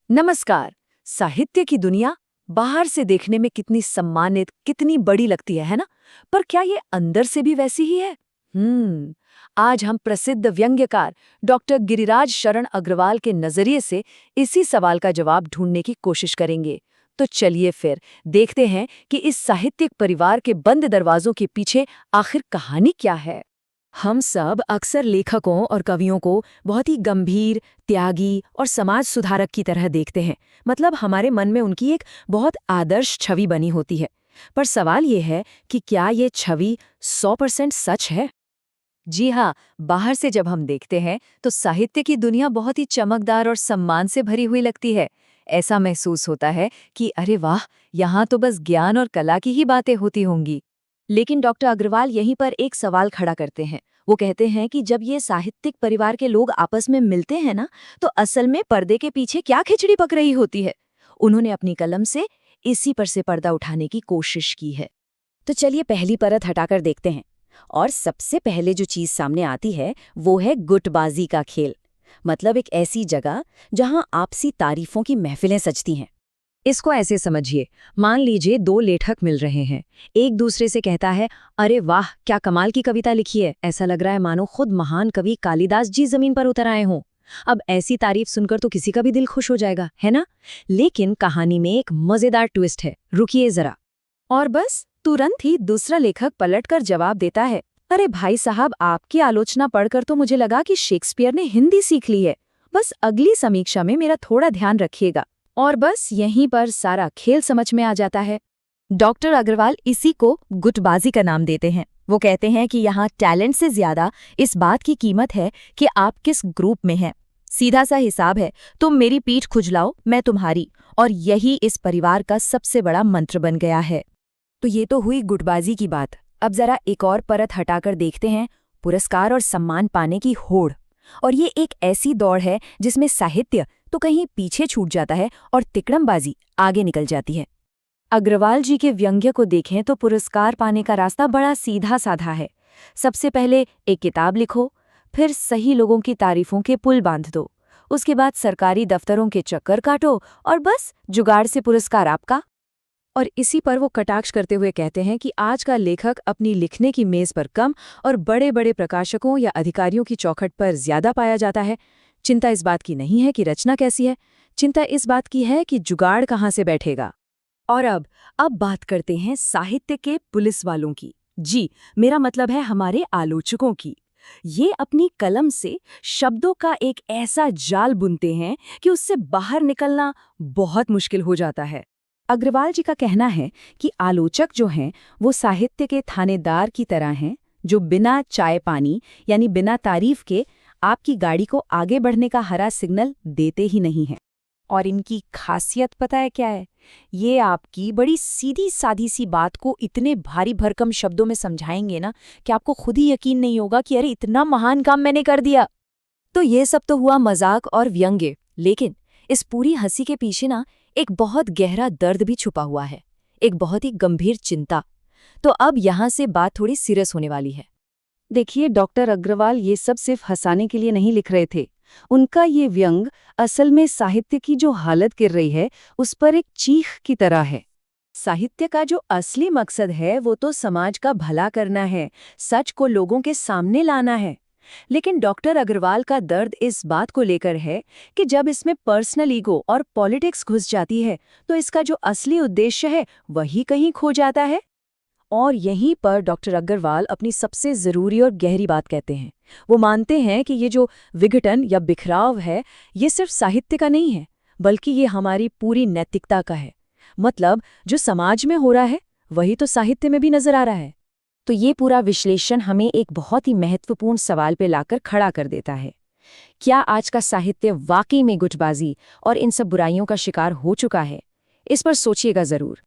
नमस्कार। साहित्य की दुनिया बाहर से देखने में कितनी सम्मानित, कितनी बड़ी लगती है ना? पर क्या ये अंदर से भी वैसी ही है? आज हम प्रसिद्ध व्यंग्यकार डॉक्टर गिरिराज शरण अग्रवाल के नजरिए से इसी सवाल का जवाब ढूंढने की कोशिश करेंगे। तो चलिए फिर देखते हैं कि इस साहित्यिक परिवार के बंद दरवाजों के पीछे आखिर कहानी क्या है। हम सब अक्सर लेखकों और कवियों को बहुत ही गंभीर, त्यागी और समाज सुधारक की तरह देखते हैं। मतलब हमारे मन में उनकी एक बहुत आदर्श छवि बनी होती है। पर सवाल ये है कि क्या ये छवि 100% सच है? जी हाँ, बाहर से जब हम देखते हैं तो साहित्य की दुनिया बहुत ही चमकदार और सम्मान से भरी हुई लगती है। ऐसा महसूस होता है कि अरे वाह, यहाँ तो बस ज्ञान और कला की ही बातें होती होंगी। लेकिन डॉक्टर अग्रवाल यहीं पर एक सवाल खड़ा करते हैं। वो कहते हैं कि जब ये साहित्यिक परिवार के लोग आपस में मिलते हैं ना, तो असल में पर्दे के पीछे क्या खिचड़ी पक रही होती है। उन्होंने अपनी कलम से इसी पर से पर्दा उठाने की कोशिश की है। तो चलिए पहली परत हटाकर देखते हैं। और सबसे पहले जो चीज सामने आती है वो है गुटबाजी का खेल। मतलब एक ऐसी जगह जहां आपसी तारीफों की महफिलें सजती हैं। इसको ऐसे समझिए, मान लीजिए दो लेखक मिल रहे हैं। एक दूसरे से कहता है, अरे वाह क्या कमाल की कविता लिखी है, ऐसा लग रहा है मानो खुद महान कवि कालिदास जी जमीन पर उतर आए हों। अब ऐसी तारीफ सुनकर तो किसी का भी दिल खुश हो जाएगा, है ना? लेकिन कहानी में एक मजेदार ट्विस्ट है, रुकिए जरा। और बस तुरंत ही दूसरा लेखक पलटकर जवाब देता है, अरे भाई साहब, आपकी आलोचना पढ़कर तो मुझे लगा कि शेक्सपियर ने हिंदी सीख ली है। बस अगली समीक्षा में मेरा थोड़ा ध्यान रखिएगा। और बस यहीं पर सारा खेल समझ में आ जाता है। डॉक्टर अग्रवाल इसी को गुटबाजी का नाम देते हैं। वो कहते हैं कि यहाँ टैलेंट से ज्यादा इस बात की कीमत है कि आप किस ग्रुप में हैं। सीधा सा हिसाब है, तुम मेरी पीठ खुजलाओ, मैं तुम्हारी। और यही इस परिवार का सबसे बड़ा मंत्र बन गया है। तो ये तो हुई गुटबाजी की बात। अब जरा एक और परत हटाकर देखते हैं, पुरस्कार और सम्मान पाने की होड़। और ये एक ऐसी दौड़ है जिसमें साहित्य तो कहीं पीछे छूट जाता है और तिकड़मबाजी आगे निकल जाती है। अग्रवाल जी के व्यंग्य को देखें तो पुरस्कार पाने का रास्ता बड़ा सीधा साधा है। सबसे पहले एक किताब लिखो, फिर सही लोगों की तारीफों के पुल बांध दो, उसके बाद सरकारी दफ्तरों के चक्कर काटो और बस जुगाड़ से पुरस्कार आपका। और इसी पर वो कटाक्ष करते हुए कहते हैं कि आज का लेखक अपनी लिखने की मेज पर कम और बड़े बड़े प्रकाशकों या अधिकारियों की चौखट पर ज्यादा पाया जाता है। चिंता इस बात की नहीं है कि रचना कैसी है, चिंता इस बात की है कि जुगाड़ कहाँ से बैठेगा। और अब बात करते हैं साहित्य के पुलिस वालों की। जी, मेरा मतलब है हमारे आलोचकों की। ये अपनी कलम से शब्दों का एक ऐसा जाल बुनते हैं कि उससे बाहर निकलना बहुत मुश्किल हो जाता है। अग्रवाल जी का कहना है कि आलोचक जो हैं वो साहित्य के थानेदार की तरह हैं, जो बिना चाय पानी यानी बिना तारीफ के आपकी गाड़ी को आगे बढ़ने का हरा सिग्नल देते ही नहीं हैं। और इनकी खासियत पता है क्या है? ये आपकी बड़ी सीधी सादी सी बात को इतने भारी भरकम शब्दों में समझाएंगे ना कि आपको खुद ही यकीन नहीं होगा कि अरे इतना महान काम मैंने कर दिया। तो ये सब तो हुआ मजाक और व्यंग्य, लेकिन इस पूरी हंसी के पीछे ना एक बहुत गहरा दर्द भी छुपा हुआ है, एक बहुत ही गंभीर चिंता। तो अब यहाँ से बात थोड़ी सीरियस होने वाली है। देखिए, डॉक्टर अग्रवाल ये सब सिर्फ हंसाने के लिए नहीं लिख रहे थे। उनका ये व्यंग असल में साहित्य की जो हालत गिर रही है उस पर एक चीख की तरह है। साहित्य का जो असली मकसद है वो तो समाज का भला करना है, सच को लोगों के सामने लाना है। लेकिन डॉक्टर अग्रवाल का दर्द इस बात को लेकर है कि जब इसमें पर्सनल ईगो और पॉलिटिक्स घुस जाती है तो इसका जो असली उद्देश्य है वही कहीं खो जाता है। और यहीं पर डॉक्टर अग्रवाल अपनी सबसे ज़रूरी और गहरी बात कहते हैं। वो मानते हैं कि ये जो विघटन या बिखराव है ये सिर्फ साहित्य का नहीं है, बल्कि ये हमारी पूरी नैतिकता का है। मतलब जो समाज में हो रहा है वही तो साहित्य में भी नजर आ रहा है। तो ये पूरा विश्लेषण हमें एक बहुत ही महत्वपूर्ण सवाल पे लाकर खड़ा कर देता है। क्या आज का साहित्य वाकई में गुटबाजी और इन सब बुराइयों का शिकार हो चुका है? इस पर सोचिएगा ज़रूर।